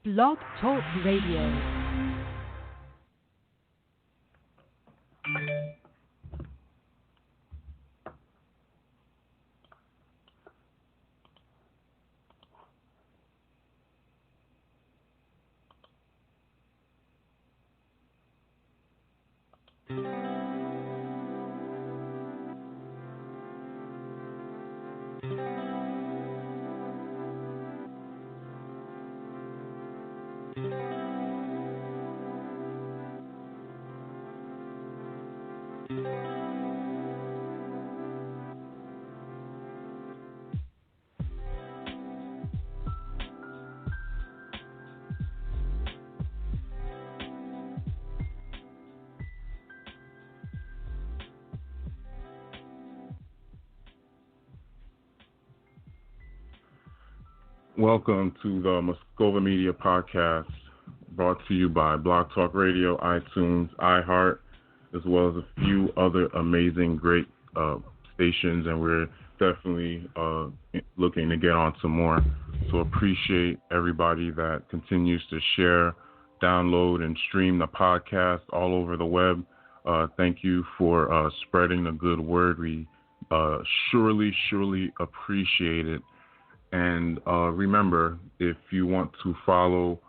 Blog Talk Radio. Welcome to the Moscova Media Podcast, brought to you by Blog Talk Radio, iTunes, iHeart, as well as a few other amazing, great stations, and we're definitely looking to get on some more. So appreciate everybody that continues to share, download, and stream the podcast all over the web. Thank you for spreading the good word. We surely appreciate it. And remember, if you want to follow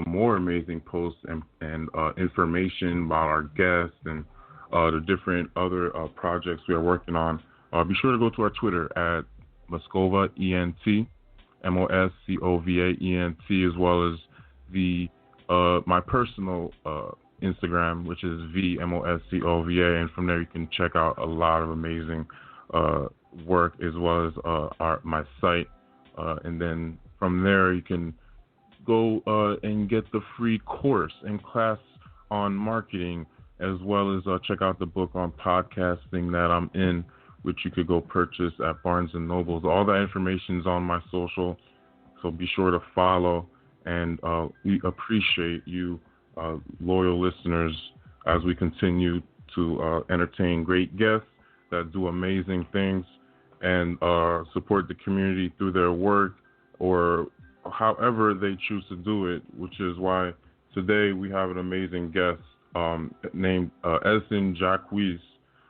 more amazing posts and information about our guests and the different other projects we are working on, be sure to go to our Twitter at Moscova ENT, Moscova ENT, as well as the my personal Instagram, which is VMOSCOVA, and from there you can check out a lot of amazing work, as well as my site. And then from there, you can go and get the free course and class on marketing, as well as check out the book on podcasting that I'm in, which you could go purchase at Barnes & Nobles. All that information is on my social, so be sure to follow. And we appreciate you, loyal listeners, as we continue to entertain great guests that do amazing things and support the community through their work or however they choose to do it, which is why today we have an amazing guest named Edison Jaquez,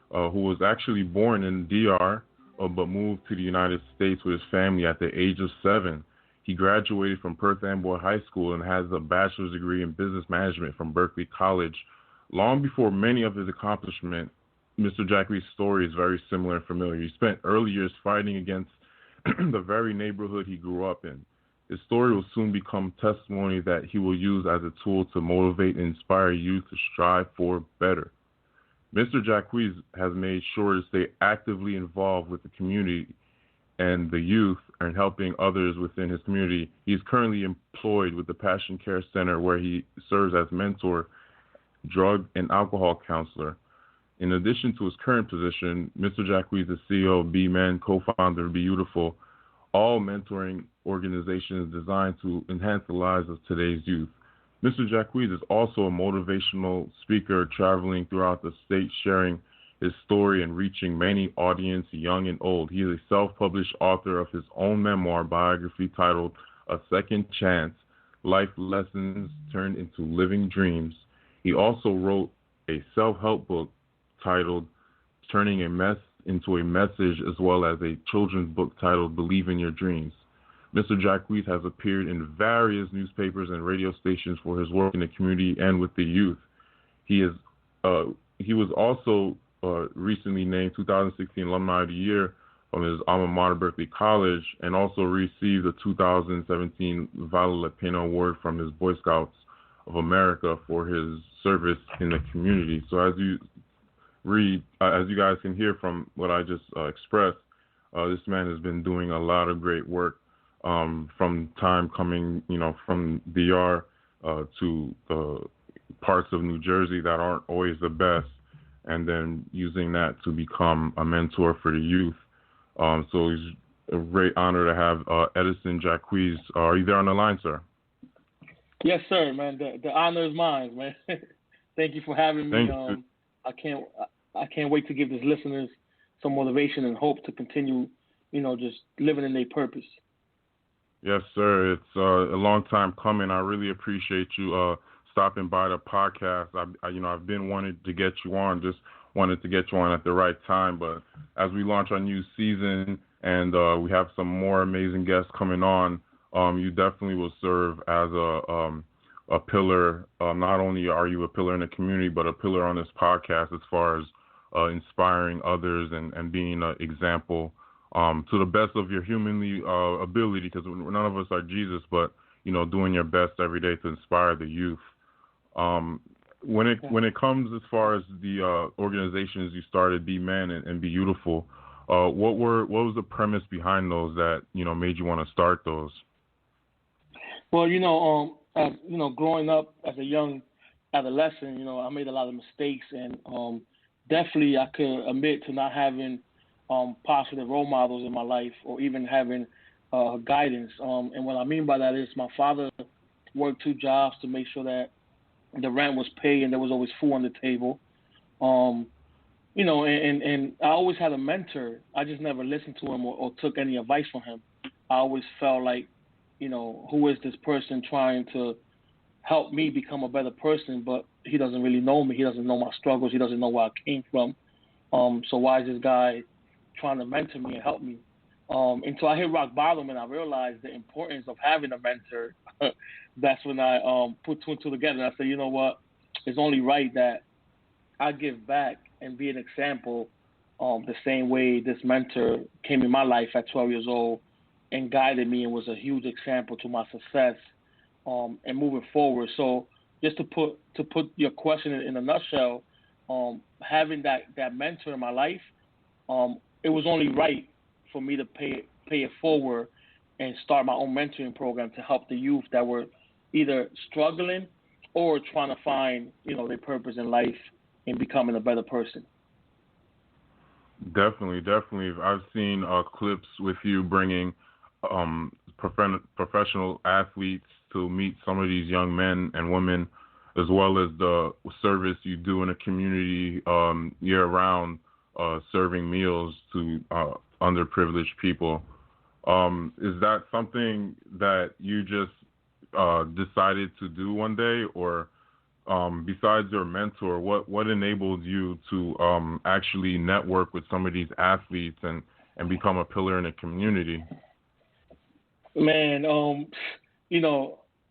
who was actually born in DR, but moved to the United States with his family at the age of 7. He graduated from Perth Amboy High School and has a bachelor's degree in business management from Berkeley College. Long before many of his accomplishments, Mr. Jaquez's story is very similar and familiar. He spent early years fighting against the very neighborhood he grew up in. His story will soon become testimony that he will use as a tool to motivate and inspire youth to strive for better. Mr. Jaquez has made sure to stay actively involved with the community and the youth and helping others within his community. He is currently employed with the Passion Care Center, where he serves as mentor, drug and alcohol counselor. In addition to his current position, Mr. Jaquez is CEO of B-Men, co-founder of BYOUtiful, all mentoring organizations designed to enhance the lives of today's youth. Mr. Jaquez is also a motivational speaker, traveling throughout the state, sharing his story and reaching many audience, young and old. He is a self-published author of his own memoir biography titled A Second Chance, Life Lessons Turned into Living Dreams. He also wrote a self-help book titled Turning a Mess into a Message, as well as a children's book titled Believe in Your Dreams. Mr. Jaquez has appeared in various newspapers and radio stations for his work in the community and with the youth. He was also recently named 2016 Alumni of the Year from his alma mater, Berkeley College, and also received the 2017 Vale La Pena Award from his Boy Scouts of America for his service in the community. So as you guys can hear from what I just expressed, this man has been doing a lot of great work from time coming, from DR to parts of New Jersey that aren't always the best, and then using that to become a mentor for the youth. So it's a great honor to have Edison Jaquez. Are you there on the line, sir? Yes, sir, man. The honor is mine, man. Thank you for having me. I can't wait to give his listeners some motivation and hope to continue, just living in their purpose. Yes, sir. It's a long time coming. I really appreciate you stopping by the podcast. I've been wanting to get you on, just wanted to get you on at the right time. But as we launch our new season and we have some more amazing guests coming on, you definitely will serve as a pillar. Not only are you a pillar in the community, but a pillar on this podcast as far as inspiring others and being an example to the best of your humanly ability, because none of us are Jesus, but doing your best every day to inspire the youth. When it comes as far as the organizations you started, Be Man and BYOUtiful, what was the premise behind those that made you want to start those? Well, growing up as a young adolescent, I made a lot of mistakes, and definitely I could admit to not having positive role models in my life, or even having guidance. And what I mean by that is my father worked 2 jobs to make sure that the rent was paid and there was always food on the table. And I always had a mentor. I just never listened to him or took any advice from him. I always felt like, who is this person trying to help me become a better person, but he doesn't really know me. He doesn't know my struggles. He doesn't know where I came from. So why is this guy trying to mentor me and help me? Until I hit rock bottom and I realized the importance of having a mentor. That's when I put 2 and 2 together. And I said, you know what? It's only right that I give back and be an example the same way this mentor came in my life at 12 years old and guided me and was a huge example to my success and moving forward. So just to put your question in a nutshell, having that mentor in my life, it was only right for me to pay it forward and start my own mentoring program to help the youth that were either struggling or trying to find, their purpose in life and becoming a better person. Definitely. I've seen clips with you bringing professional athletes to meet some of these young men and women, as well as the service you do in the community year-round, serving meals to underprivileged people. Is that something that you just decided to do one day, or besides your mentor, what enabled you to actually network with some of these athletes and become a pillar in the community? Man,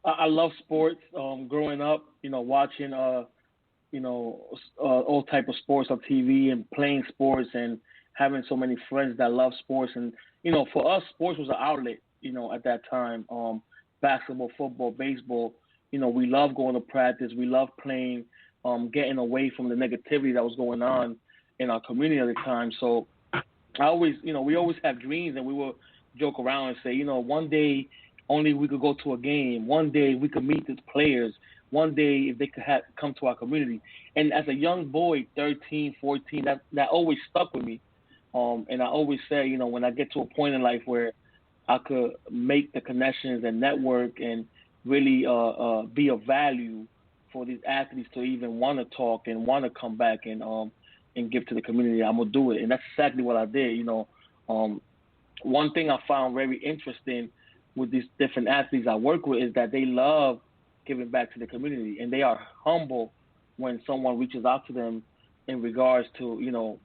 I love sports. Growing up, watching all type of sports on TV and playing sports and having so many friends that love sports. And for us, sports was an outlet. At that time, basketball, football, baseball. We loved going to practice. We loved playing, getting away from the negativity that was going on in our community at the time. So I always, we always have dreams, and we would joke around and say, one day only we could go to a game. One day we could meet these players. One day if they could come to our community. And as a young boy, 13, 14, that always stuck with me. And I always say, when I get to a point in life where I could make the connections and network and really be of value for these athletes to even want to talk and want to come back and give to the community, I'm gonna do it. And that's exactly what I did. One thing I found very interesting with these different athletes I work with is that they love giving back to the community, and they are humble when someone reaches out to them in regards to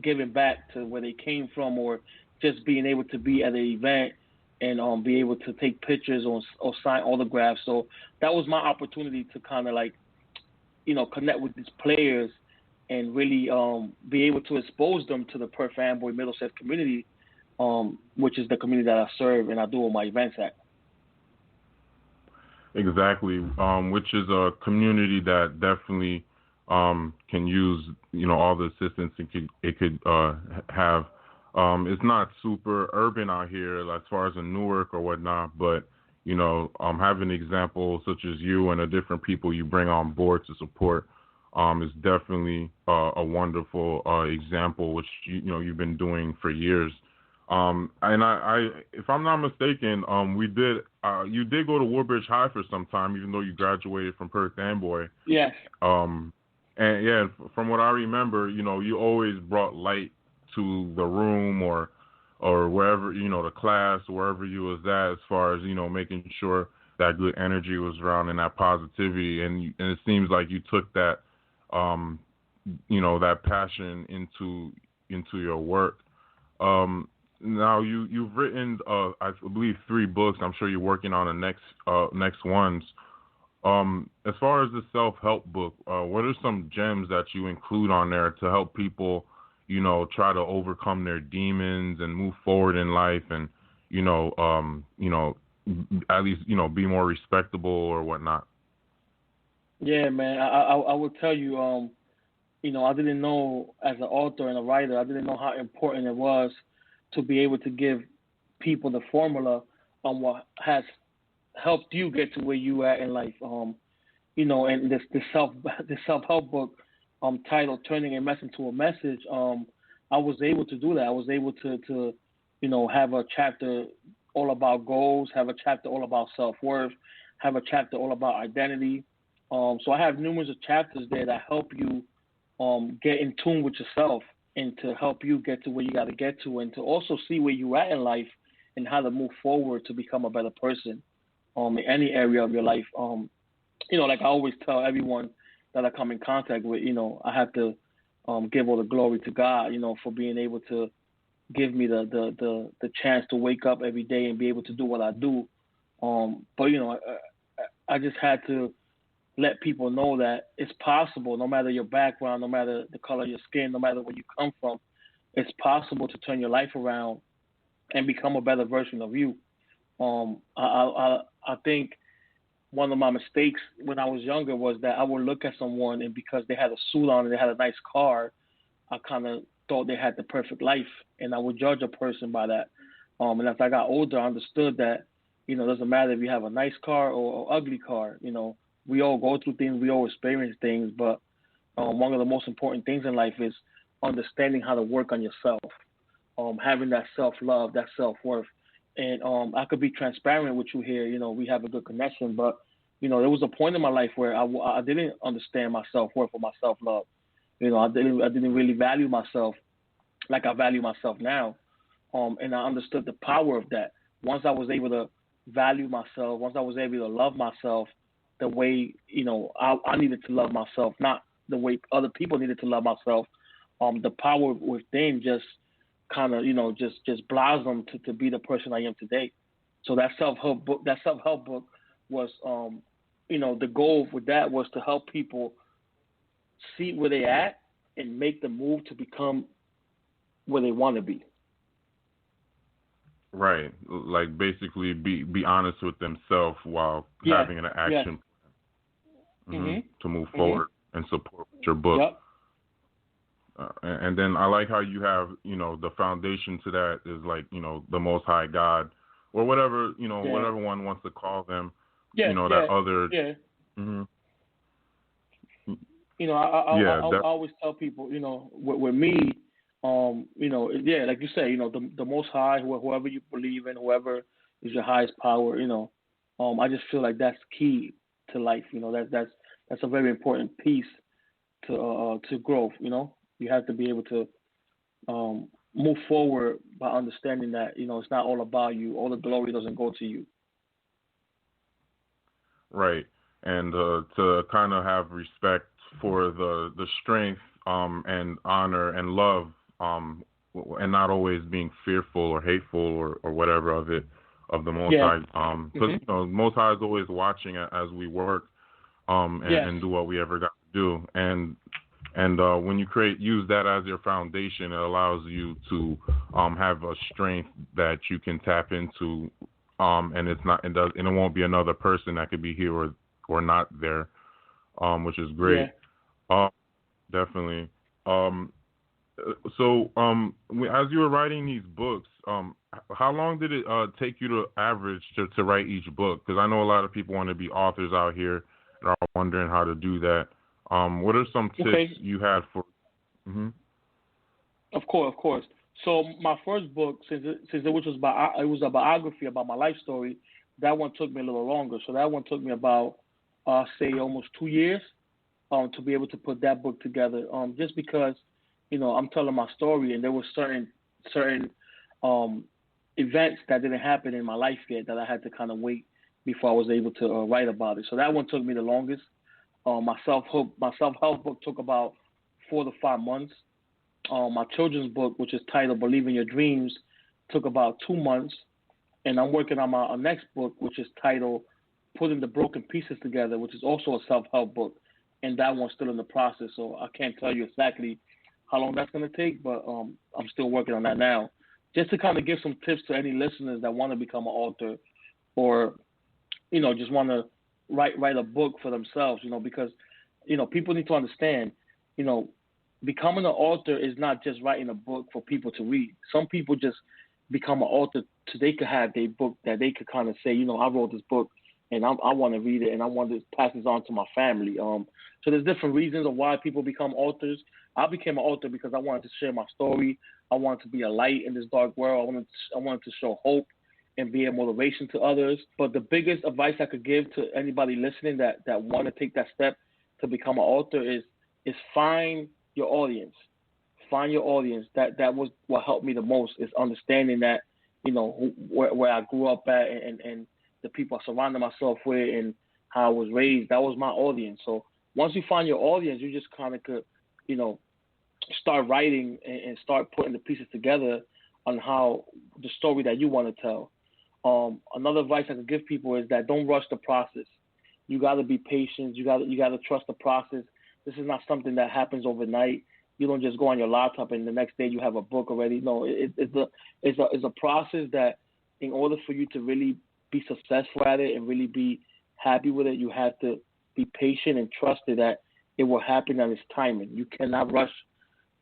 giving back to where they came from, or just being able to be at an event and be able to take pictures or sign autographs. So that was my opportunity to kind of connect with these players and really be able to expose them to the Perth Amboy Middlesex community, which is the community that I serve and I do all my events at. Exactly, which is a community that definitely can use all the assistance it could have. It's not super urban out here as far as in Newark or whatnot, but having examples such as you and the different people you bring on board to support is definitely a wonderful example, which you've been doing for years. And I if I'm not mistaken, you did go to Woodbridge High for some time, even though you graduated from Perth Amboy. Yes. And yeah, from what I remember, you always brought light to the room, or or wherever, the class, wherever you was at, as far as, making sure that good energy was around and that positivity. And it seems like you took that, that passion into your work. Now you've written, I believe 3 books. I'm sure you're working on the next ones. As far as the self-help book, what are some gems that you include on there to help people, try to overcome their demons and move forward in life, and at least be more respectable or whatnot? Yeah, man. I will tell you, I didn't know, as an author and a writer, I didn't know how important it was to be able to give people the formula on what has helped you get to where you at in life. And this self-help book, titled "Turning a Mess into a Message," I was able to do that. I was able to have a chapter all about goals, have a chapter all about self-worth, have a chapter all about identity. So I have numerous chapters there that help you get in tune with yourself, and to help you get to where you got to get to, and to also see where you're at in life and how to move forward to become a better person in any area of your life. Like I always tell everyone that I come in contact with, I have to give all the glory to God, for being able to give me the chance to wake up every day and be able to do what I do. But I just had to let people know that it's possible, no matter your background, no matter the color of your skin, no matter where you come from, it's possible to turn your life around and become a better version of you. I think one of my mistakes when I was younger was that I would look at someone, and because they had a suit on and they had a nice car, I kind of thought they had the perfect life, and I would judge a person by that. And as I got older, I understood that, it doesn't matter if you have a nice car or an ugly car. We all go through things, we all experience things, but one of the most important things in life is understanding how to work on yourself, having that self-love, that self-worth. And I could be transparent with you here. We have a good connection, but, there was a point in my life where I didn't understand my self-worth or my self-love. I didn't really value myself like I value myself now. And I understood the power of that. Once I was able to value myself, once I was able to love myself the way, I needed to love myself, not the way other people needed to love myself, the power within just kind of, just blossomed to be the person I am today. So that self-help book was, the goal with that was to help people see where they at and make the move to become where they want to be. Right. Like basically be honest with themselves while having an action plan to move forward and support your book. Yep. And then I like how you have, the foundation to that is like, the Most High God, or whatever, whatever one wants to call them, that other. Yeah. Mm-hmm. I always tell people, with me, like you say, the Most High, whoever you believe in, whoever is your highest power, I just feel like that's key to life. That's a very important piece to growth. You have to be able to move forward by understanding that, it's not all about you. All the glory doesn't go to you. Right. And to kind of have respect for the strength and honor and love, and not always being fearful or hateful or whatever of the Most High. Because Most High is always watching as we work and do what we ever got to do. And when you use that as your foundation, it allows you to have a strength that you can tap into, and it won't be another person that could be here or not there, which is great. Definitely. So as you were writing these books, how long did it take you to average to write each book? Because I know a lot of people want to be authors out here and are wondering how to do that. What are some tips you had for? Mm-hmm. Of course. So my first book, since it was a biography about my life story, that one took me a little longer. So that one took me about, say, almost 2 years to be able to put that book together. Just because, I'm telling my story, and there were certain events that didn't happen in my life yet that I had to kind of wait before I was able to write about it. So that one took me the longest. My self-help book took about 4 to 5 months. My children's book, which is titled Believe in Your Dreams, took about 2 months. And I'm working on my next book, which is titled Putting the Broken Pieces Together, which is also a self-help book. And that one's still in the process, so I can't tell you exactly how long that's going to take, but I'm still working on that now. Just to kind of give some tips to any listeners that want to become an author or, just want to write a book for themselves, because, people need to understand, becoming an author is not just writing a book for people to read. Some people just become an author so they could have their book that they could kind of say, I wrote this book and I want to read it and I want to pass this on to my family. So there's different reasons of why people become authors. I became an author because I wanted to share my story. I wanted to be a light in this dark world. I wanted to show hope and be a motivation to others. But the biggest advice I could give to anybody listening that want to take that step to become an author is find your audience. Find your audience. That was what helped me the most, is understanding that, where I grew up at and the people I surrounded myself with and how I was raised. That was my audience. So once you find your audience, you just kind of could, start writing and start putting the pieces together on how the story that you want to tell. Another advice I could give people is that don't rush the process. You got to be patient. You got to trust the process. This is not something that happens overnight. You don't just go on your laptop and the next day you have a book already. No, it's a process that, in order for you to really be successful at it and really be happy with it, you have to be patient and trust that it will happen at its timing. You cannot rush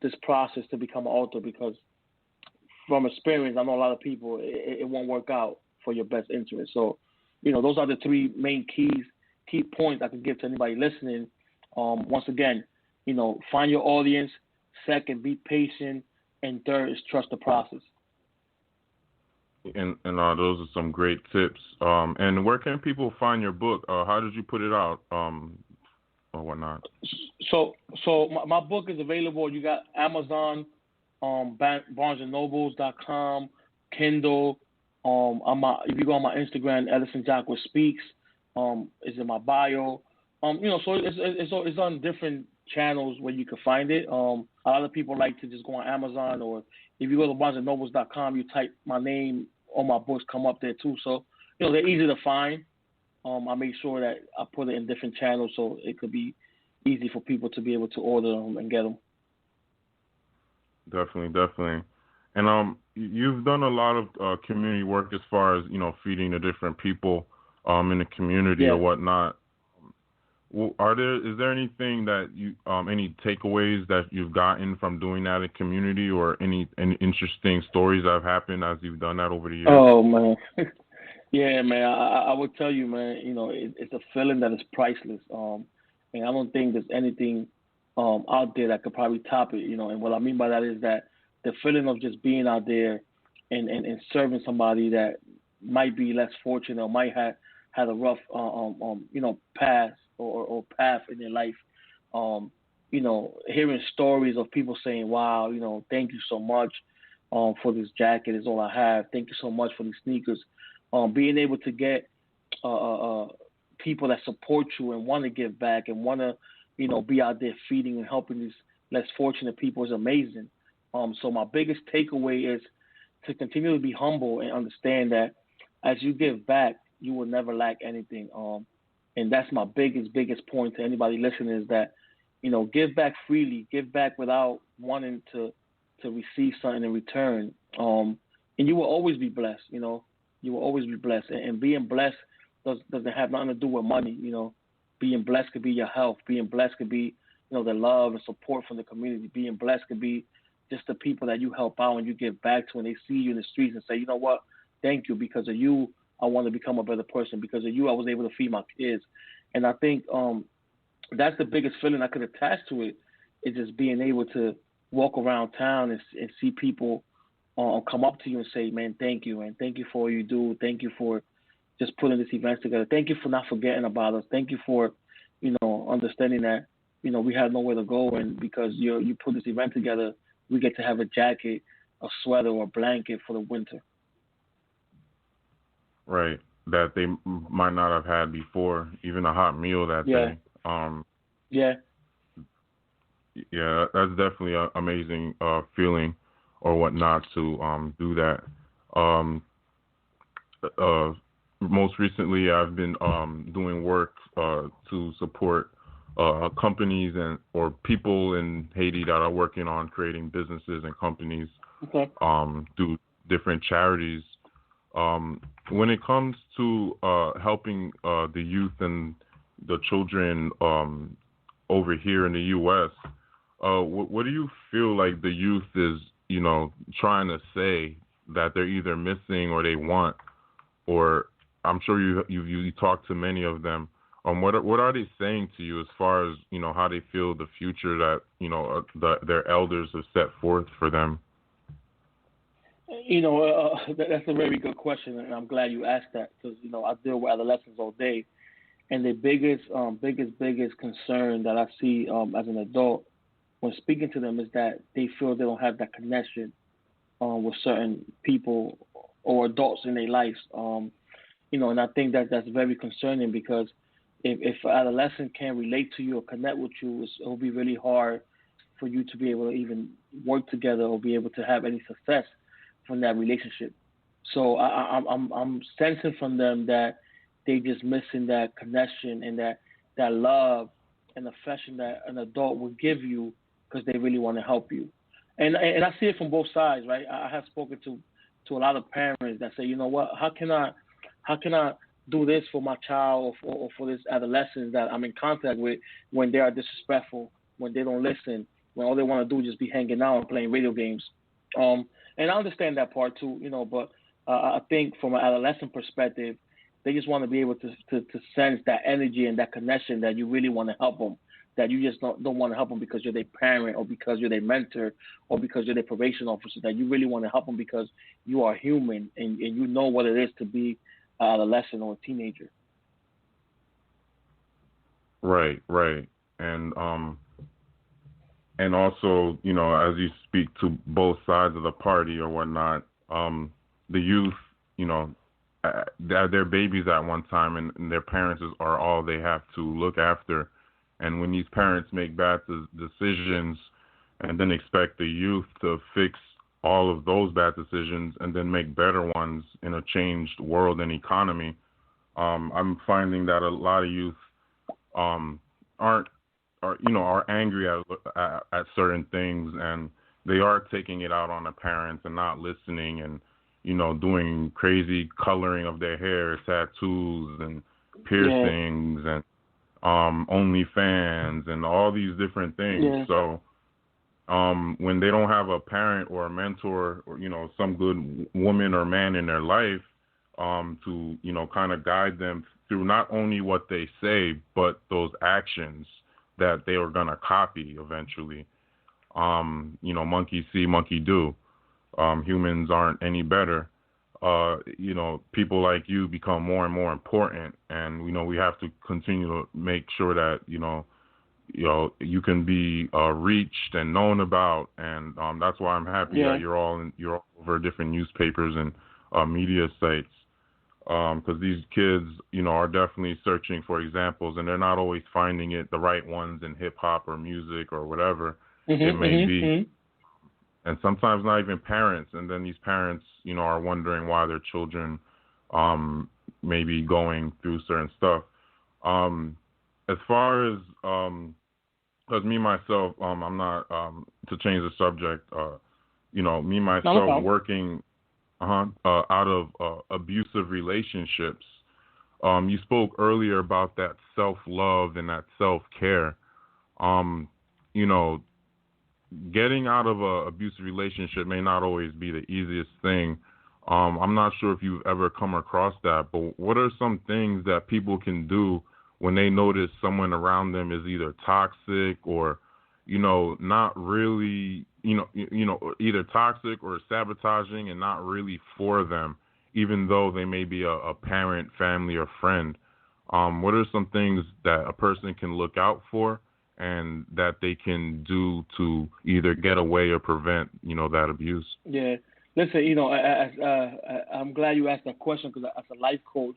this process to become an author, because from experience, I know a lot of people, it won't work out for your best interest. So, those are the 3 main key points I can give to anybody listening. Once again, find your audience. Second, be patient. And third is trust the process. And those are some great tips. And where can people find your book? How did you put it out? Or whatnot? So my book is available. You got Amazon, BarnesandNobles.com, Kindle. If you go on my Instagram, Edison Jaquez Speaks, is in my bio. So it's on different channels where you can find it. A lot of people like to just go on Amazon, or if you go to BarnesandNobles.com, you type my name, all my books come up there too. So they're easy to find. I make sure that I put it in different channels so it could be easy for people to be able to order them and get them. Definitely. And you've done a lot of community work as far as, feeding the different people in the community or whatnot. Is there anything that you any takeaways that you've gotten from doing that in community, or any interesting stories that have happened as you've done that over the years? Oh man. Yeah, man, I would tell you, man, it's a feeling that is priceless. And I don't think there's anything out there that could probably top it, And what I mean by that is that the feeling of just being out there and serving somebody that might be less fortunate or might have had a rough, past or path in their life. Hearing stories of people saying, wow, thank you so much for this jacket is all I have. Thank you so much for these sneakers. Being able to get people that support you and want to give back and want to, be out there feeding and helping these less fortunate people is amazing. So my biggest takeaway is to continue to be humble and understand that as you give back, you will never lack anything. And that's my biggest point to anybody listening, is that, give back freely, give back without wanting to receive something in return. And you will always be blessed, You will always be blessed. And being blessed doesn't have nothing to do with money, Being blessed could be your health. Being blessed could be, the love and support from the community. Being blessed could be just the people that you help out and you give back to, and they see you in the streets and say, you know what, thank you. Because of you, I want to become a better person. Because of you, I was able to feed my kids. And I think that's the biggest feeling I could attach to it, is just being able to walk around town and see people come up to you and say, man, thank you. And thank you for all you do. Thank you for just putting this event together. Thank you for not forgetting about us. Thank you for, understanding that, we have nowhere to go. And because you put this event together, we get to have a jacket a sweater or a blanket for the winter. Right. That they might not have had before, even a hot meal that day. Yeah. Yeah, that's definitely an amazing feeling or whatnot to do that. Um, Most recently, I've been doing work to support companies and or people in Haiti that are working on creating businesses and companies through different charities. When it comes to helping the youth and the children over here in the U.S., what do you feel like the youth is, trying to say that they're either missing or they want? Or I'm sure you talk to many of them. What are they saying to you as far as how they feel the future that their elders have set forth for them? That's a very good question, and I'm glad you asked that because I deal with adolescents all day, and the biggest concern that I see as an adult when speaking to them is that they feel they don't have that connection with certain people or adults in their lives. And I think that's very concerning because if an adolescent can't relate to you or connect with you, it'll be really hard for you to be able to even work together or be able to have any success from that relationship. So I'm sensing from them that they just missing that connection and that love and affection that an adult will give you because they really want to help you. And I see it from both sides, right? I have spoken to a lot of parents that say, you know what, how can I do this for my child or for this adolescent that I'm in contact with when they are disrespectful, when they don't listen, when all they want to do is just be hanging out and playing video games. And I understand that part too, but I think from an adolescent perspective, they just want to be able to sense that energy and that connection that you really want to help them, that you just don't want to help them because you're their parent or because you're their mentor or because you're their probation officer, that you really want to help them because you are human and you know what it is to be an adolescent or a teenager. Right. And also, as you speak to both sides of the party or whatnot, the youth, they're babies at one time, and their parents are all they have to look after. And when these parents make bad decisions and then expect the youth to fix all of those bad decisions and then make better ones in a changed world and economy, I'm finding that a lot of youth are angry at certain things, and they are taking it out on the parents and not listening and doing crazy coloring of their hair, tattoos and piercings and OnlyFans and all these different things. Yeah. So when they don't have a parent or a mentor or some good woman or man in their life to kind of guide them through not only what they say but those actions that they are going to copy eventually. Monkey see, monkey do. Humans aren't any better. People like you become more and more important, and we have to continue to make sure that you can be reached and known about, and that's why I'm happy that you're all over different newspapers and media sites, because these kids are definitely searching for examples, and they're not always finding the right ones in hip hop or music or whatever it may be. Mm-hmm. And sometimes not even parents, and then these parents, are wondering why their children may be going through certain stuff. As far as, because me, myself, I'm not, to change the subject, me, myself, working out of abusive relationships. You spoke earlier about that self-love and that self-care. Getting out of an abusive relationship may not always be the easiest thing. I'm not sure if you've ever come across that, but what are some things that people can do when they notice someone around them is either toxic or, not really, either toxic or sabotaging and not really for them, even though they may be a parent, family, or friend? What are some things that a person can look out for and that they can do to either get away or prevent, that abuse. Yeah. Listen, I'm glad you asked that question because as a life coach,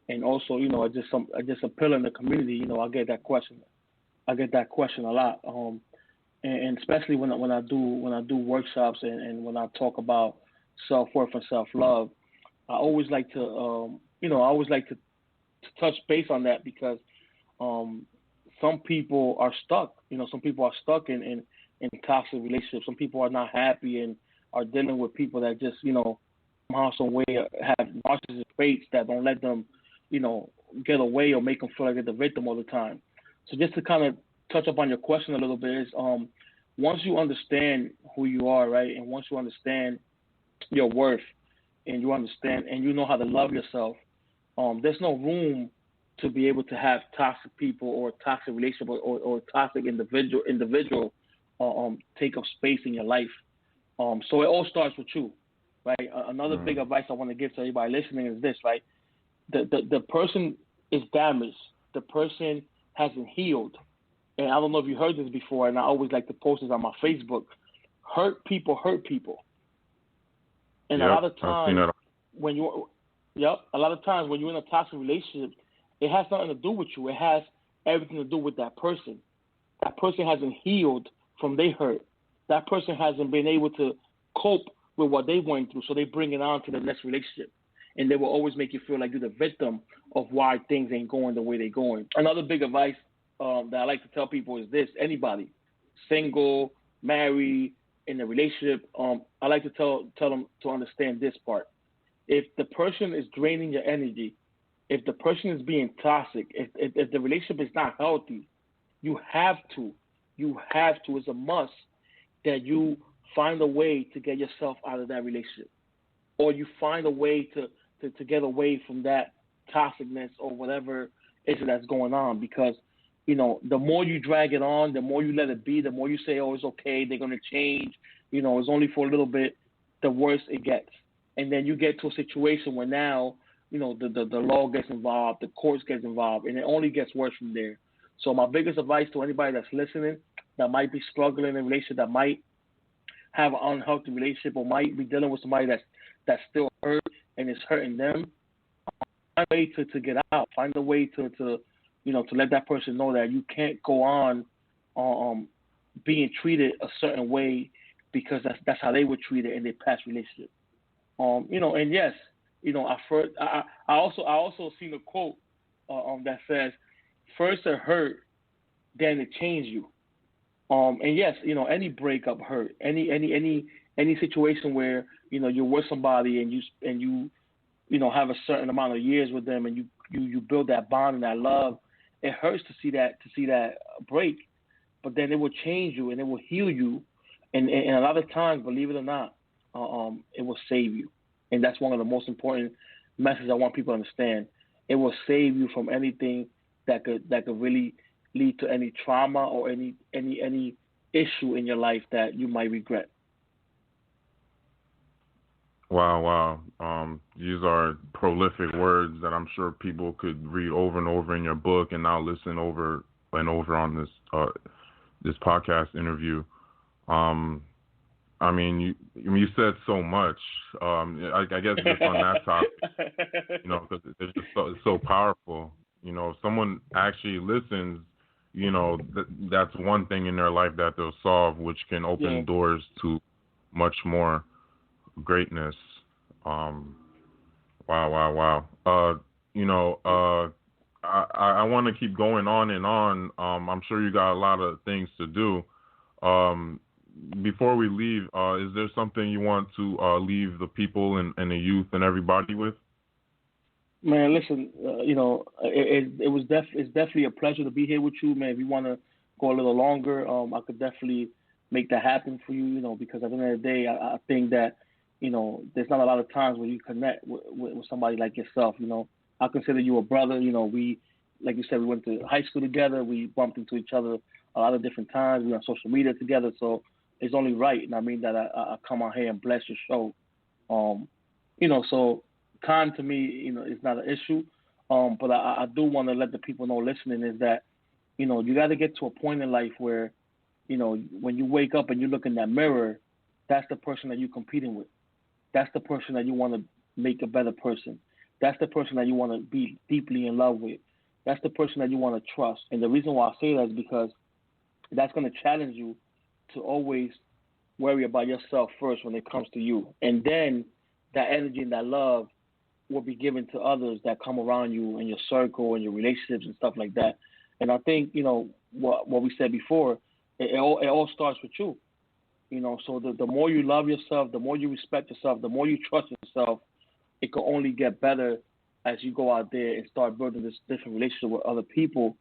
and also, just a pillar in the community, I get that question. I get that question a lot, and especially when I do workshops and when I talk about self-worth and self-love, I always like to touch base on that because some people are stuck. Some people are stuck in toxic relationships. Some people are not happy and are dealing with people that just, somehow, some way have narcissistic traits that don't let them, get away or make them feel like they're the victim all the time. So just to kind of touch up on your question a little bit is, once you understand who you are, right, and once you understand your worth and you understand and you know how to love yourself, there's no room to be able to have toxic people or toxic relationship or toxic individual take up space in your life. So it all starts with you, right? Another big advice I want to give to everybody listening is this, right? The person is damaged. The person hasn't healed. And I don't know if you heard this before, and I always like to post this on my Facebook. Hurt people hurt people. And a lot of times when you're in a toxic relationship, it has nothing to do with you. It has everything to do with that person. That person hasn't healed from their hurt. That person hasn't been able to cope with what they went through, so they bring it on to the next relationship. And they will always make you feel like you're the victim of why things ain't going the way they're going. Another big advice that I like to tell people is this: anybody, single, married, in a relationship, I like to tell them to understand this part. If the person is draining your energy, if the person is being toxic, if the relationship is not healthy, you have to, it's a must that you find a way to get yourself out of that relationship, or you find a way to get away from that toxicness or whatever issue that's going on. Because, the more you drag it on, the more you let it be, the more you say, oh, it's okay, they're going to change, it's only for a little bit, the worse it gets. And then you get to a situation where now, the law gets involved, the courts gets involved, and it only gets worse from there. So my biggest advice to anybody that's listening that might be struggling in a relationship, that might have an unhealthy relationship, or might be dealing with somebody that's still hurt and is hurting them, find a way to get out. Find a way to let that person know that you can't go on being treated a certain way because that's how they were treated in their past relationship. And yes, I also seen a quote that says, "First it hurt, then it changed you." And yes, any breakup hurt, any situation where you're with somebody and you have a certain amount of years with them and you build that bond and that love, it hurts to see that break, but then it will change you and it will heal you, and a lot of times, believe it or not, it will save you, and that's one of the most important messages I want people to understand. It will save you from anything that could really lead to any trauma or any issue in your life that you might regret. Wow. These are prolific words that I'm sure people could read over and over in your book, and now listen over and over on this podcast interview. You said so much. I guess just on that topic, because it's so powerful. If someone actually listens, that's one thing in their life that they'll solve, which can open doors to much more greatness. Wow. I want to keep going on and on. I'm sure you got a lot of things to do. Before we leave, is there something you want to leave the people and the youth and everybody with? Man, listen, it's definitely a pleasure to be here with you, man. If you want to go a little longer, I could definitely make that happen for you, because at the end of the day, I think that, there's not a lot of times where you connect with somebody like yourself. I consider you a brother. We, like you said, we went to high school together. We bumped into each other a lot of different times. We were on social media together, so it's only right, and I mean that I come out here and bless your show. So time to me, is not an issue. But I do want to let the people know listening is that, You got to get to a point in life where, when you wake up and you look in that mirror, that's the person that you're competing with. That's the person that you want to make a better person. That's the person that you want to be deeply in love with. That's the person that you want to trust. And the reason why I say that is because that's going to challenge you to always worry about yourself first when it comes to you. And then that energy and that love will be given to others that come around you in your circle and your relationships and stuff like that. And I think, what we said before, it all starts with you. So the more you love yourself, the more you respect yourself, the more you trust yourself, it can only get better as you go out there and start building this different relationship with other people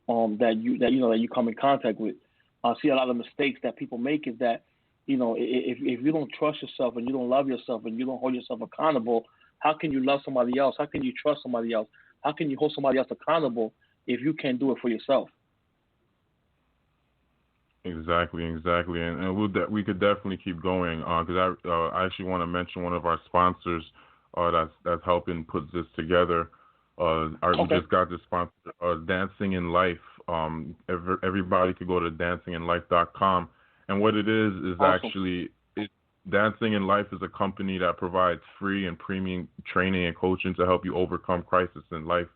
that you come in contact with. I see a lot of mistakes that people make is that, if you don't trust yourself and you don't love yourself and you don't hold yourself accountable, how can you love somebody else? How can you trust somebody else? How can you hold somebody else accountable if you can't do it for yourself? Exactly, and we could definitely keep going because I actually want to mention one of our sponsors that's helping put this together. We just got this sponsor, Dancing in Life. Everybody could go to dancinginlife.com, and what it is awesome. actually Dancing in Life is a company that provides free and premium training and coaching to help you overcome crisis in life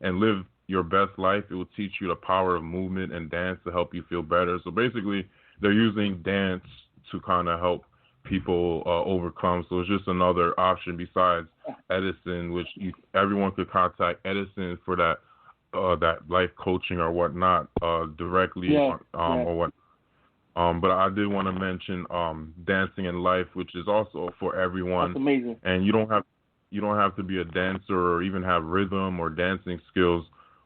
and live your best life. It will teach you the power of movement and dance to help you feel better. So basically, they're using dance to kind of help people overcome. So it's just another option besides Edison, which everyone could contact Edison for that life coaching or whatnot directly or what. But I did want to mention Dancing in Life, which is also for everyone. That's amazing. And you don't have to be a dancer or even have rhythm or dancing skills.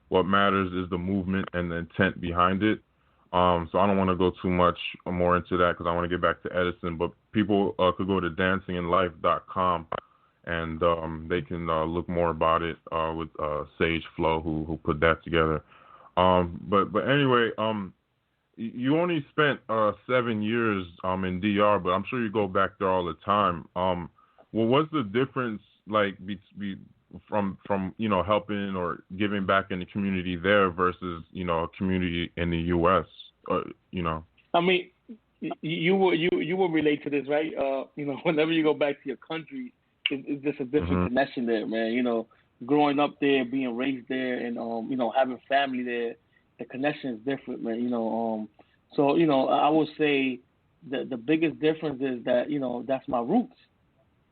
What matters is the movement and the intent behind it. So I don't want to go too much more into that because I want to get back to Edison. But people could go to dancinginlife.com and they can look more about it with Sage Flo, who put that together. But anyway, you only spent 7 years in DR, but I'm sure you go back there all the time. Well, what's the difference like from helping or giving back in the community there versus a community in the U.S. I mean, you will relate to this, right? Whenever you go back to your country, it's just a different connection there, man. Growing up there, being raised there, and having family there, the connection is different, man. So I would say the biggest difference is that that's my roots.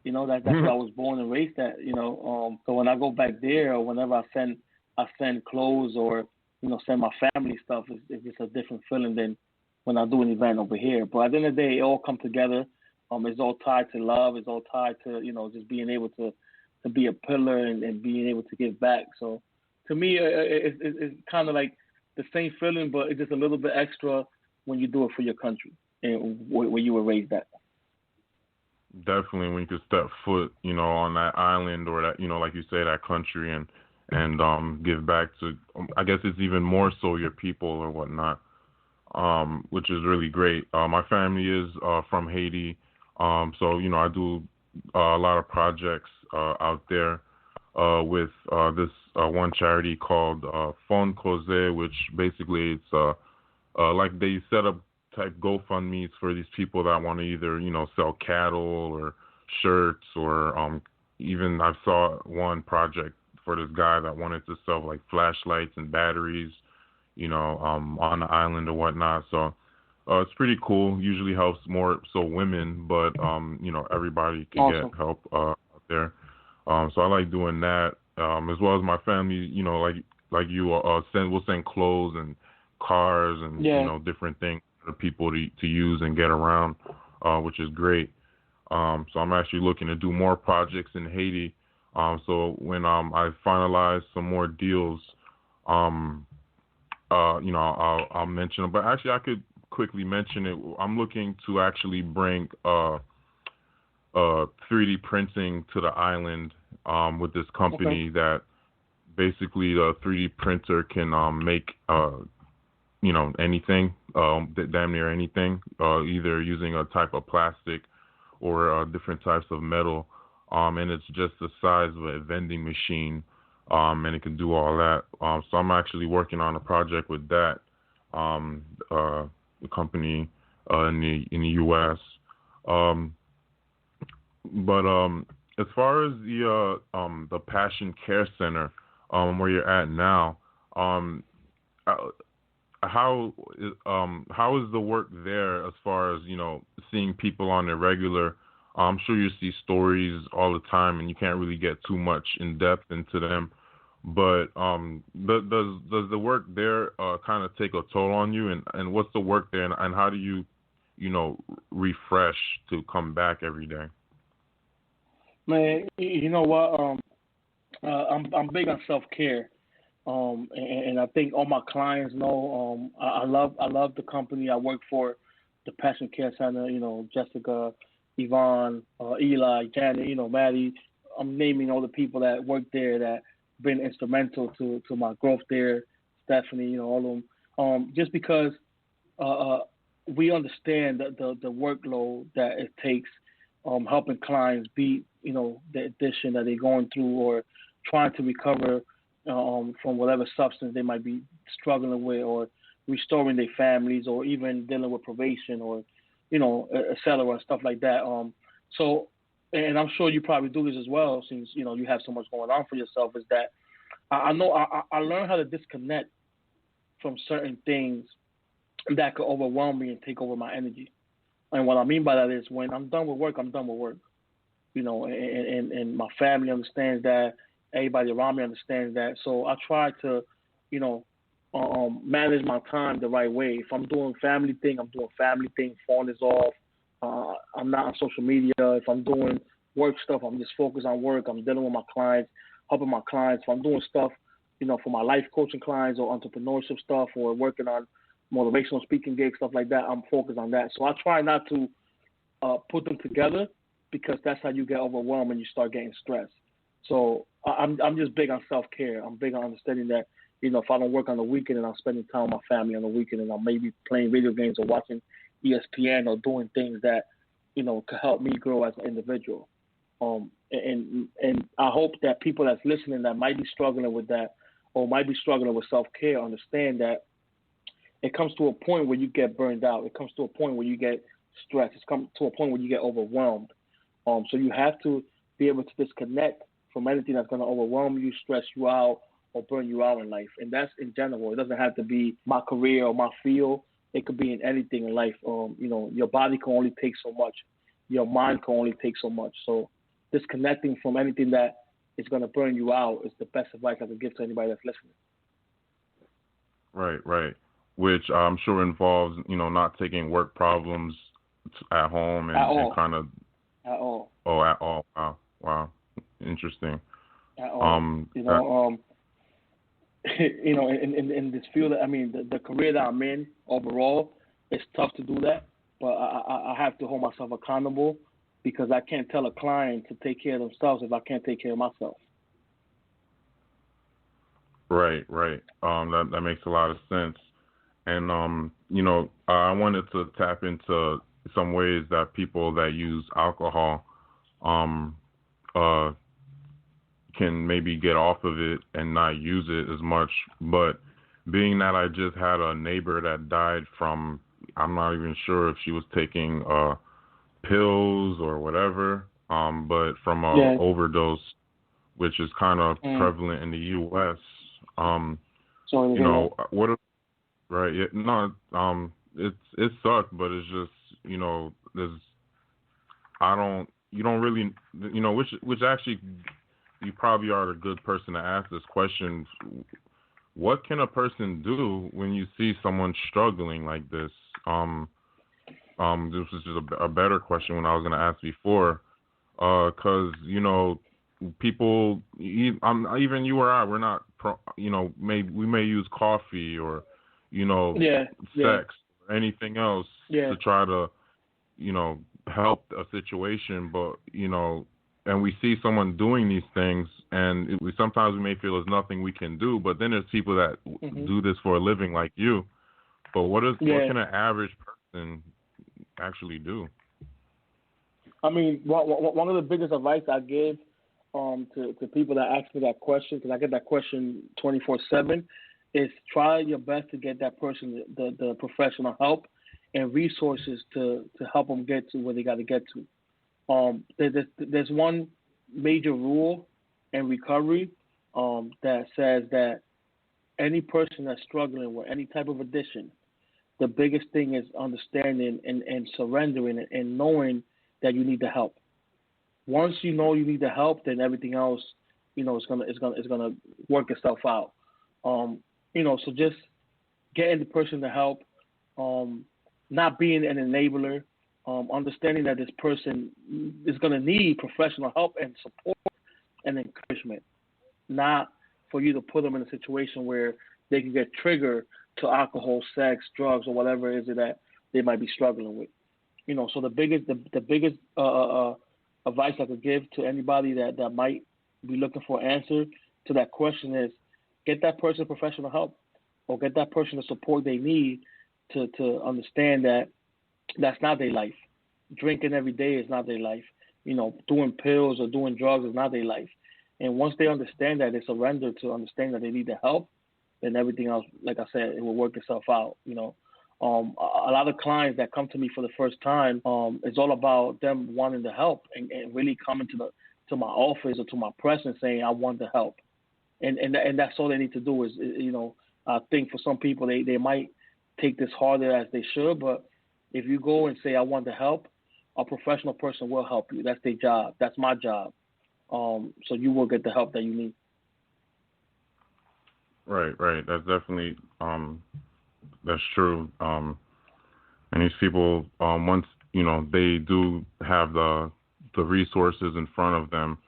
That's where I was born and raised at. So when I go back there, or whenever I send clothes or send my family stuff, it's just a different feeling than when I do an event over here. But at the end of the day, it all comes together. It's all tied to love. It's all tied to just being able to be a pillar and being able to give back. So to me, it's kind of like the same feeling, but it's just a little bit extra when you do it for your country and where you were raised at. Definitely, when you could step foot, on that island or that, like you say, that country and give back to, I guess it's even more so your people or whatnot, which is really great. My family is from Haiti, so I do a lot of projects out there with this one charity called Fond Cause, which basically it's like they set up type GoFundMe's for these people that want to either sell cattle or shirts or even I saw one project for this guy that wanted to sell like flashlights and batteries on the island or whatnot. So it's pretty cool. Usually helps more so women, but everybody can awesome. get help out there. So I like doing that as well as my family. Like you we'll send clothes and cars and different things for people to use and get around, which is great. So I'm actually looking to do more projects in Haiti. So when I finalize some more deals, I'll mention them. But actually, I could quickly mention it. I'm looking to actually bring 3D printing to the island with this company that basically the 3D printer can make anything, damn near anything, either using a type of plastic or different types of metal, and it's just the size of a vending machine. and it can do all that. So I'm actually working on a project with that, the company in the U.S. But as far as the Passion Care Center, where you're at now, how is the work there as far as, you know, seeing people on a regular? I'm sure you see stories all the time, and you can't really get too much in depth into them. But does the work there kind of take a toll on you? And what's the work there, and how do you refresh to come back every day? Man, you know what? I'm big on self-care, and I think all my clients know. I love the company I work for, the Passion Care Center. You know, Jessica, Yvonne, Eli, Janet. You know, Maddie. I'm naming all the people that work there that been instrumental to my growth there. Stephanie, you know, all of them. Just because we understand the workload that it takes, helping clients beat, you know, the addiction that they're going through, or trying to recover from whatever substance they might be struggling with, or restoring their families, or even dealing with probation, or, you know, et cetera, stuff like that. So, and I'm sure you probably do this as well, since, you know, you have so much going on for yourself, is that I know I learned how to disconnect from certain things that could overwhelm me and take over my energy. And what I mean by that is, when I'm done with work, I'm done with work. You know, and my family understands that. Everybody around me understands that. So I try to, you know, manage my time the right way. If I'm doing family thing, I'm doing family thing. Phone is off. I'm not on social media. If I'm doing work stuff, I'm just focused on work. I'm dealing with my clients, helping my clients. If I'm doing stuff, you know, for my life coaching clients or entrepreneurship stuff, or working on motivational speaking gigs, stuff like that, I'm focused on that. So I try not to put them together, because that's how you get overwhelmed and you start getting stressed. So I'm just big on self-care. I'm big on understanding that, you know, if I don't work on the weekend and I'm spending time with my family on the weekend, and I'm maybe playing video games or watching ESPN or doing things that, you know, could help me grow as an individual. And I hope that people that's listening that might be struggling with that, or might be struggling with self-care, understand that it comes to a point where you get burned out. It comes to a point where you get stressed. It's come to a point where you get overwhelmed. So you have to be able to disconnect from anything that's going to overwhelm you, stress you out, or burn you out in life. And that's in general. It doesn't have to be my career or my field. It could be in anything in life. You know, your body can only take so much. Your mind can only take so much. So disconnecting from anything that is going to burn you out is the best advice I can give to anybody that's listening. Right. Which I'm sure involves, you know, not taking work problems at home and kind of. At all. Oh, at all. Wow. Interesting. At all. You know, you know, in this field, I mean, the career that I'm in overall, it's tough to do that, but I have to hold myself accountable, because I can't tell a client to take care of themselves if I can't take care of myself. Right. That makes a lot of sense. And, you know, I wanted to tap into some ways that people that use alcohol can maybe get off of it and not use it as much. But being that I just had a neighbor that died from, I'm not even sure if she was taking pills or whatever, but from a overdose, which is kind of prevalent in the U.S. You know, right? Yeah, no, it sucked, but it's just, you know, you don't really, you know, which actually, you probably are a good person to ask this question. What can a person do when you see someone struggling like this? This was just a better question when I was going to ask before, because, you know, people, even you or I, we're not, you know, we may use coffee or, you know, sex or anything else to try to, you know, help a situation, but, you know, and we see someone doing these things, and sometimes we may feel there's nothing we can do, but then there's people that do this for a living like you. But what can an average person actually do? I mean, one of the biggest advice I give to people that ask me that question, because I get that question 24/7, is try your best to get that person the professional help and resources to help them get to where they got to get to. There's one major rule in recovery that says that any person that's struggling with any type of addiction, the biggest thing is understanding and surrendering and knowing that you need the help. Once you know you need the help, then everything else, is gonna work itself out. So just getting the person the help, not being an enabler, understanding that this person is gonna need professional help and support and encouragement, not for you to put them in a situation where they can get triggered to alcohol, sex, drugs, or whatever it is that they might be struggling with. So the biggest advice I could give to anybody that might be looking for an answer to that question is get that person professional help, or get that person the support they need to understand that that's not their life. Drinking every day is not their life. Doing pills or doing drugs is not their life. And once they understand that, they surrender to understand that they need the help, then everything else, like I said, it will work itself out. A lot of clients that come to me for the first time, it's all about them wanting the help and really coming to my office or to my presence saying, I want the help. And that's all they need to do is, I think for some people, they might take this harder as they should, but if you go and say, I want the help, a professional person will help you. That's their job. That's my job. So you will get the help that you need. Right. That's definitely that's true. And these people, once they do have the resources in front of them,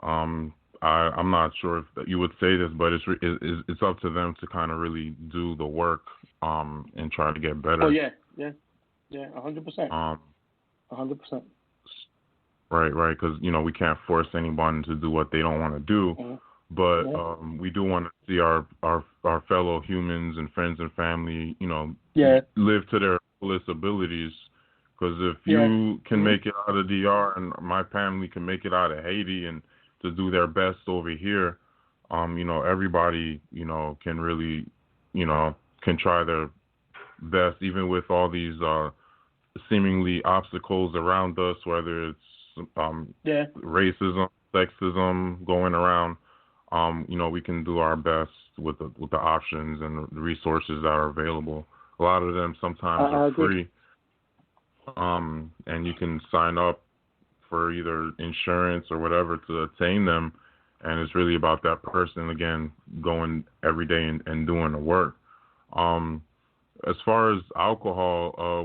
I'm not sure if you would say this, but it's up to them to kind of really do the work and try to get better. Oh yeah, 100%. 100%. Right, because we can't force anyone to do what they don't want to do, but we do want to see our fellow humans and friends and family, live to their fullest abilities. Because if you can make it out of DR and my family can make it out of Haiti and to do their best over here, everybody, can really, can try their best, even with all these seemingly obstacles around us, whether it's racism, sexism going around. We can do our best with the options and the resources that are available. A lot of them sometimes are free, and you can sign up for either insurance or whatever to attain them. And it's really about that person again going every day and doing the work. As far as alcohol,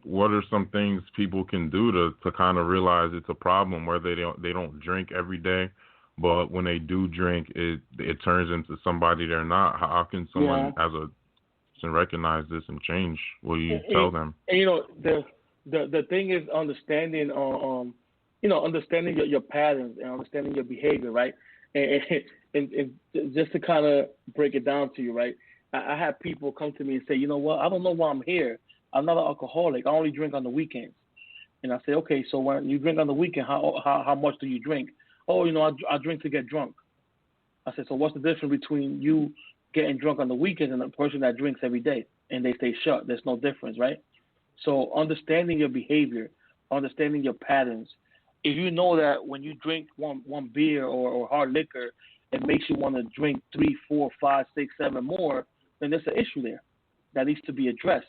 what are some things people can do to kind of realize it's a problem where they don't drink every day, but when they do drink, it turns into somebody they're not? How can someone as a person recognize this and change? What do you tell them? And, the thing is understanding understanding your patterns and understanding your behavior, right? And just to kind of break it down to you, right? I have people come to me and say, you know what, I don't know why I'm here. I'm not an alcoholic. I only drink on the weekends. And I say, okay, so when you drink on the weekend, how much do you drink? Oh, I drink to get drunk. I said, so what's the difference between you getting drunk on the weekends and a person that drinks every day and they stay shut? There's no difference, right? So understanding your behavior, understanding your patterns. If you know that when you drink one beer or hard liquor, it makes you want to drink 3, 4, 5, 6, 7 more, then there's an issue there that needs to be addressed.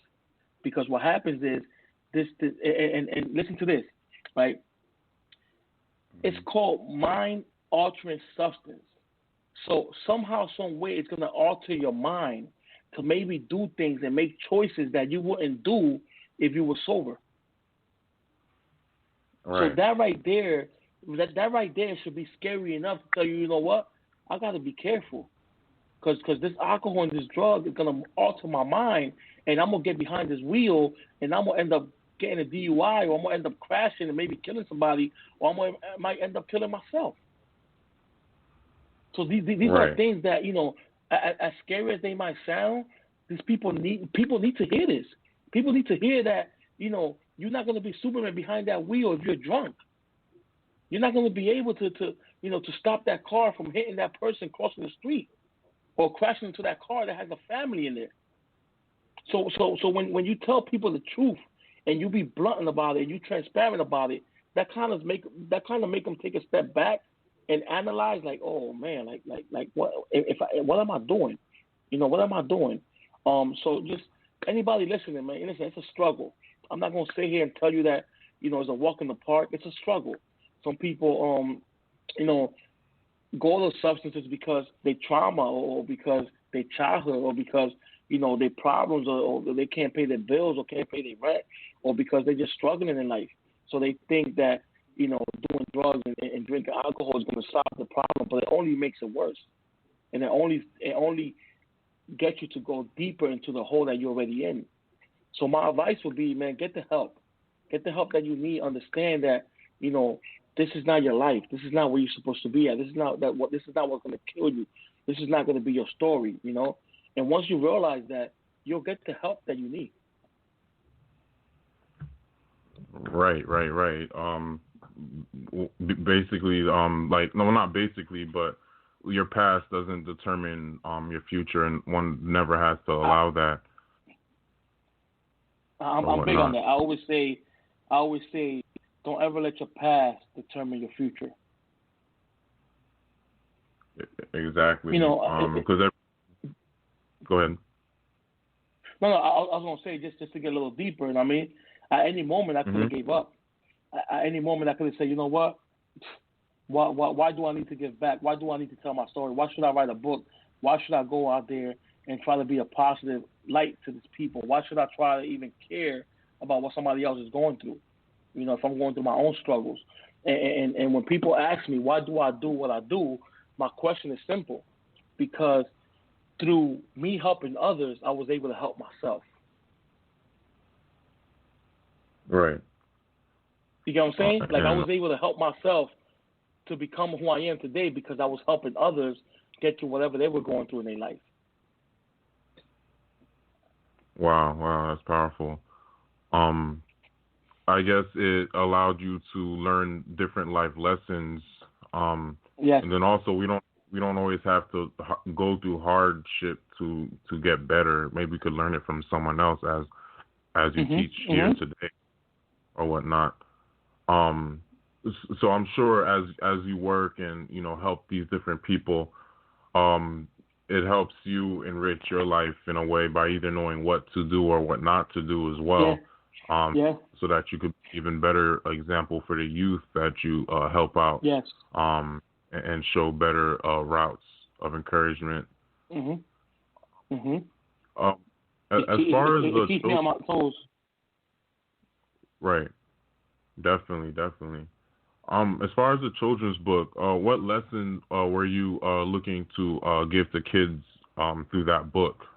Because what happens is this and listen to this, right? It's called mind-altering substance. So somehow, some way, it's going to alter your mind to maybe do things and make choices that you wouldn't do if you were sober. Right. So that right there should be scary enough to tell you, you know what? I got to be careful. Because this alcohol and this drug is going to alter my mind, and I'm going to get behind this wheel, and I'm going to end up getting a DUI, or I'm going to end up crashing and maybe killing somebody, or I might end up killing myself. So these are things that, as scary as they might sound, these people need to hear this. People need to hear that, you're not going to be Superman behind that wheel if you're drunk. You're not going to be able to stop that car from hitting that person crossing the street or crashing into that car that has a family in it. So when you tell people the truth and you be blunt about it and you transparent about it, that kind of make them take a step back and analyze, like, oh man, like what am I doing? What am I doing? So just anybody listening, man, listen, it's a struggle. I'm not gonna sit here and tell you that it's a walk in the park. It's a struggle. Some people go to substances because they trauma or because they childhood or because their problems or they can't pay their bills or can't pay their rent or because they're just struggling in life. So they think that doing drugs and drinking alcohol is going to solve the problem, but it only makes it worse, and it only gets you to go deeper into the hole that you're already in. So my advice would be, man, get the help that you need. Understand that this is not your life. This is not where you're supposed to be at. This is not what's going to kill you. This is not going to be your story. And once you realize that, you'll get the help that you need. Right. Basically, not basically, but your past doesn't determine your future, and one never has to allow that. I'm big on that. I always say, don't ever let your past determine your future. Exactly. Because go ahead. No, I was gonna say just to get a little deeper. And I mean, at any moment I could have gave up. At any moment I could have said, you know what? Why do I need to give back? Why do I need to tell my story? Why should I write a book? Why should I go out there and try to be a positive light to these people? Why should I try to even care about what somebody else is going through? If I'm going through my own struggles. And when people ask me, why do I do what I do? My question is simple. Because through me helping others, I was able to help myself. Right. You get what I'm saying? Like, I was able to help myself to become who I am today because I was helping others get through whatever they were going through in their life. Wow, that's powerful. I guess it allowed you to learn different life lessons. Yes. And then also we don't always have to go through hardship to get better. Maybe we could learn it from someone else as you teach here today or whatnot. So I'm sure as you work and help these different people, it helps you enrich your life in a way by either knowing what to do or what not to do as well. So that you could be even better example for the youth that you help out. Yes. And show better routes of encouragement. As far as the keep me on my toes. Right. Definitely. As far as the children's book, what lesson were you looking to give to kids through that book?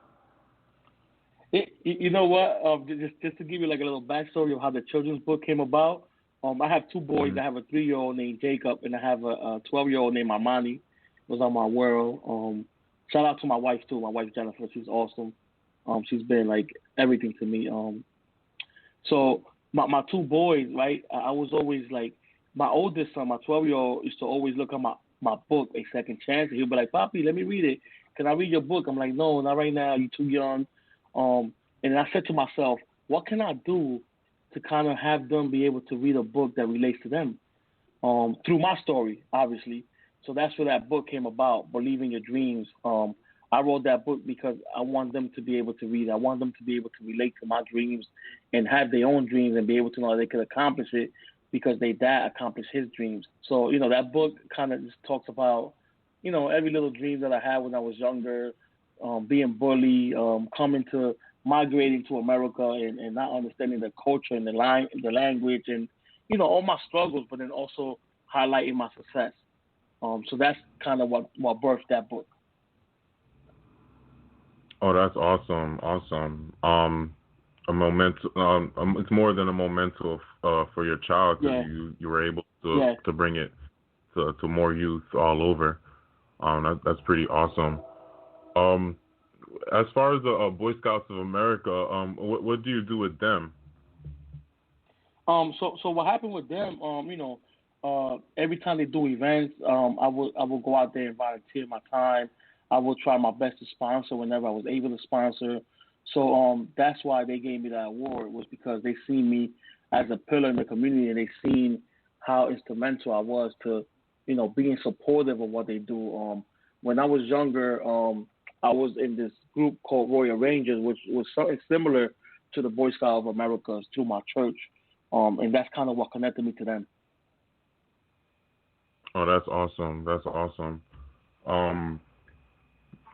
You know what? Just to give you like a little backstory of how the children's book came about. I have two boys. I have a 3-year-old named Jacob, and I have a 12-year-old named Armani. Was on my world. Shout out to my wife too. My wife Jennifer. She's awesome. She's been like everything to me. So my two boys, right? I was always like, my oldest son, my 12-year-old, used to always look at my book, A Second Chance. And he'll be like, Papi, let me read it. Can I read your book? I'm like, no, not right now. You're too young. And I said to myself, what can I do to kind of have them be able to read a book that relates to them through my story, obviously. So that's where that book came about, Believe in Your Dreams. I wrote that book because I want them to be able to read. I want them to be able to relate to my dreams and have their own dreams and be able to know they could accomplish it because their dad accomplished his dreams. So, that book kind of just talks about, every little dream that I had when I was younger, being bullied, migrating to America and not understanding the culture and the language and, all my struggles, but then also highlighting my success. So that's kind of what birthed that book. Oh, that's awesome. It's more than a memento for your child because you were able to bring it to more youth all over. That's pretty awesome. As far as the Boy Scouts of America, what do you do with them? So what happened with them? every time they do events, I will go out there and volunteer my time. I will try my best to sponsor whenever I was able to sponsor. So that's why they gave me that award, was because they seen me as a pillar in the community, and they seen how instrumental I was to, being supportive of what they do. When I was younger, I was in this group called Royal Rangers, which was something similar to the Boy Scout of America through my church, and that's kind of what connected me to them. Oh, that's awesome. That's awesome.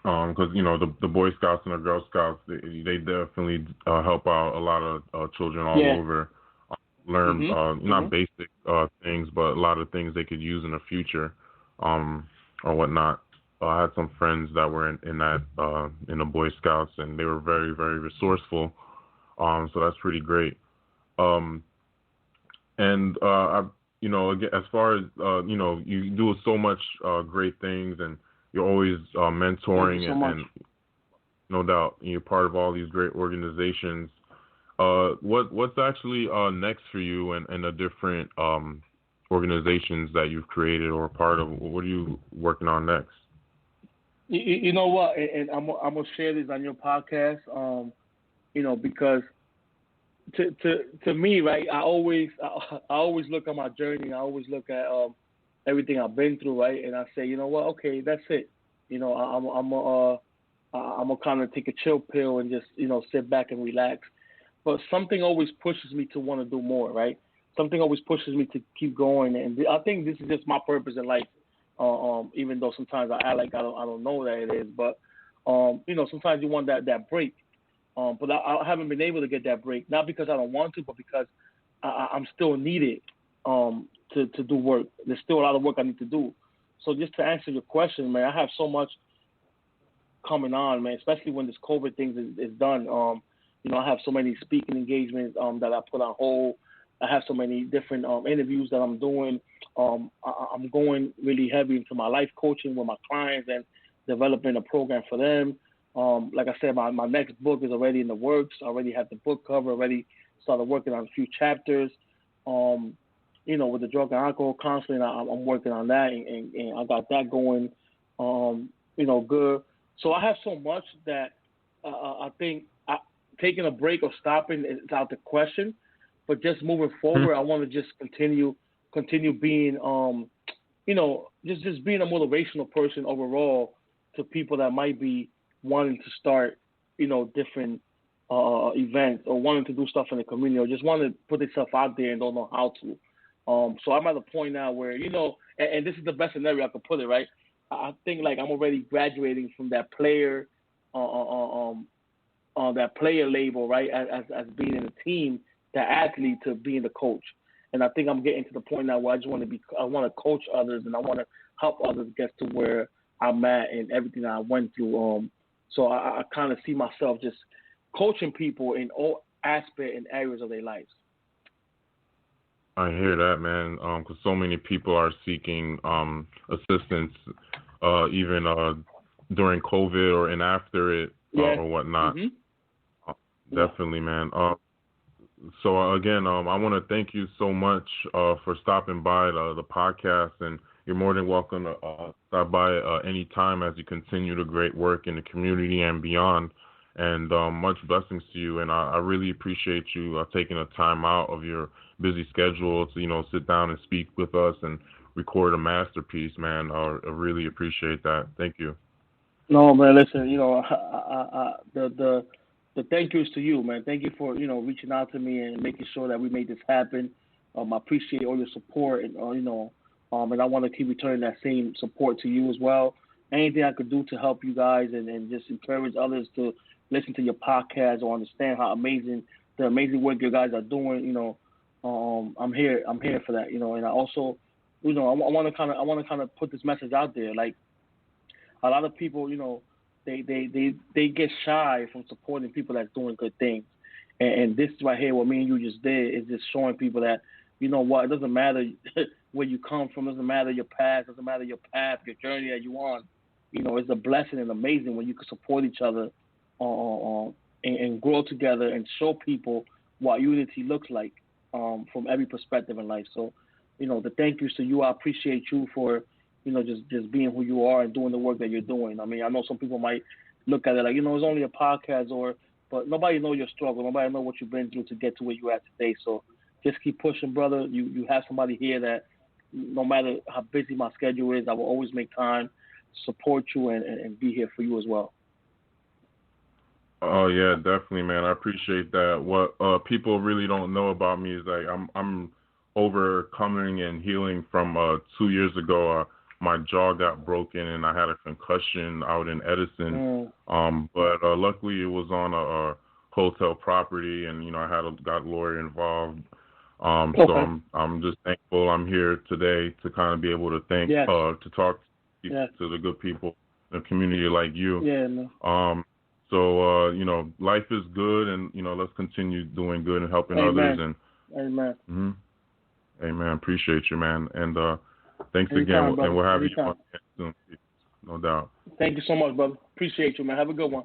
Because the Boy Scouts and the Girl Scouts, they definitely help out a lot of children all over. Learn not basic things, but a lot of things they could use in the future, or whatnot. I had some friends that were in the Boy Scouts, and they were very, very resourceful. So that's pretty great. And again, as far as you do so much great things, and you're always mentoring, and no doubt you're part of all these great organizations. What's actually next for you and the different organizations that you've created or are part of? What are you working on next? You know what, and I'm gonna share this on your podcast, because to me, right, I always look at my journey. I always look at everything I've been through, right, and I say, you know what, okay, that's it. I'm gonna kind of take a chill pill and just sit back and relax. But something always pushes me to want to do more, right? Something always pushes me to keep going, and I think this is just my purpose in life. Even though sometimes I act like I don't know that it is, but sometimes you want that break. But I haven't been able to get that break, not because I don't want to, but because I'm still needed to do work. There's still a lot of work I need to do. So just to answer your question, man, I have so much coming on, man, especially when this COVID thing is done. I have so many speaking engagements that I put on hold. I have so many different interviews that I'm doing. I'm going really heavy into my life coaching with my clients and developing a program for them. Like I said, my next book is already in the works. I already have the book cover, already started working on a few chapters. With the drug and alcohol counseling, I'm working on that, and I got that going, good. So I have so much that I think taking a break or stopping is out the question. But just moving forward, I want to just continue being, just being a motivational person overall to people that might be wanting to start, different events or wanting to do stuff in the community or just want to put themselves out there and don't know how to. So I'm at a point now where, and this is the best scenario I could put it, right? I think like I'm already graduating from that player, that player label, right? As being in a team, that athlete to being the coach. And I think I'm getting to the point now where I want to coach others and I want to help others get to where I'm at and everything that I went through. So I kind of see myself just coaching people in all aspects and areas of their lives. I hear that, man, because so many people are seeking assistance, even during COVID or after it or whatnot. Mm-hmm. Definitely, man. So again, I want to thank you so much for stopping by the podcast, and you're more than welcome to stop by any time as you continue the great work in the community and beyond. And much blessings to you. And I really appreciate you taking the time out of your busy schedule to sit down and speak with us and record a masterpiece, man. I really appreciate that. Thank you. No, man. Listen, the thank yous to you, man. Thank you for reaching out to me and making sure that we made this happen. I appreciate all your support, and and I want to keep returning that same support to you as well. Anything I could do to help you guys and just encourage others to listen to your podcast or understand how the amazing work you guys are doing. I'm here for that. And I also, I want to kind of put this message out there. Like a lot of people, they get shy from supporting people that's doing good things. And this right here, what me and you just did, is just showing people that, it doesn't matter where you come from, doesn't matter your past, doesn't matter your path, your journey that you're on. It's a blessing and amazing when you can support each other and grow together and show people what unity looks like from every perspective in life. So the thank yous to you. I appreciate you for, just being who you are and doing the work that you're doing. I mean, I know some people might look at it like, it's only a podcast, but nobody knows your struggle. Nobody knows what you've been through to get to where you're at today. So just keep pushing, brother. You have somebody here that no matter how busy my schedule is, I will always make time to support you and be here for you as well. Oh yeah, definitely, man. I appreciate that. What people really don't know about me is like I'm overcoming and healing from 2 years ago. My jaw got broken and I had a concussion out in Edison. But luckily it was on a hotel property, and I got a lawyer involved. Okay. So I'm just thankful I'm here today to kind of be able to to talk to the good people in the community like you. Yeah. No. So life is good, and let's continue doing good and helping others. And Amen. Mm-hmm. Amen. Appreciate you, man. And thanks Anytime, again, brother. and we'll have Anytime. you on soon, no doubt. Thank you so much, brother. Appreciate you, man. Have a good one.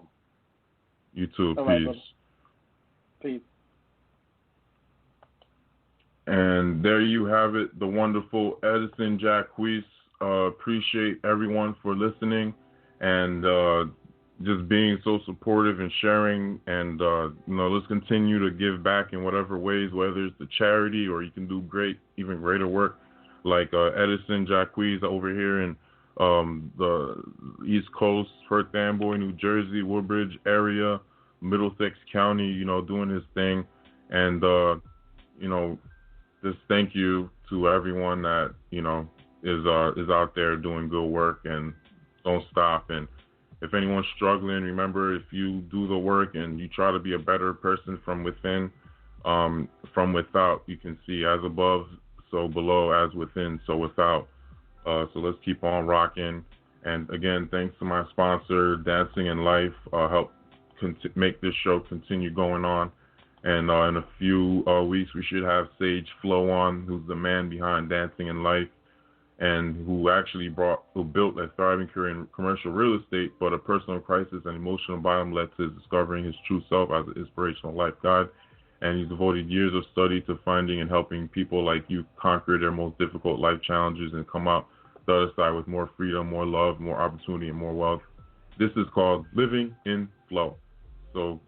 You too. All Peace. right, brother. Peace. And there you have it, the wonderful Edison Jaquez. Appreciate everyone for listening and just being so supportive and sharing. And let's continue to give back in whatever ways, whether it's the charity or you can do even greater work, like Edison Jaquez over here in the East Coast, Perth Amboy, New Jersey, Woodbridge area, Middlesex County, doing his thing. And just thank you to everyone that is out there doing good work, and don't stop. And if anyone's struggling, remember, if you do the work and you try to be a better person from within, from without, you can see as above, so below, as within, so without. So let's keep on rocking. And again, thanks to my sponsor, Dancing in Life, help make this show continue going on. And in a few weeks, we should have Sage Flo on, who's the man behind Dancing in Life, and who actually built a thriving career in commercial real estate, but a personal crisis and emotional bottom led to discovering his true self as an inspirational life guide. And he's devoted years of study to finding and helping people like you conquer their most difficult life challenges and come out the other side with more freedom, more love, more opportunity, and more wealth. This is called Living in Flow. So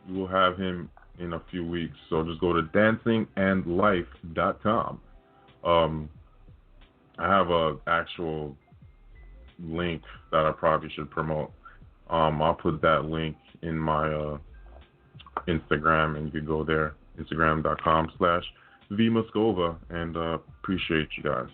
we will have him in a few weeks. So just go to dancingandlife.com. I have an actual link that I probably should promote. I'll put that link in my Instagram, and you can go there, instagram.com/vmoscova, and appreciate you guys.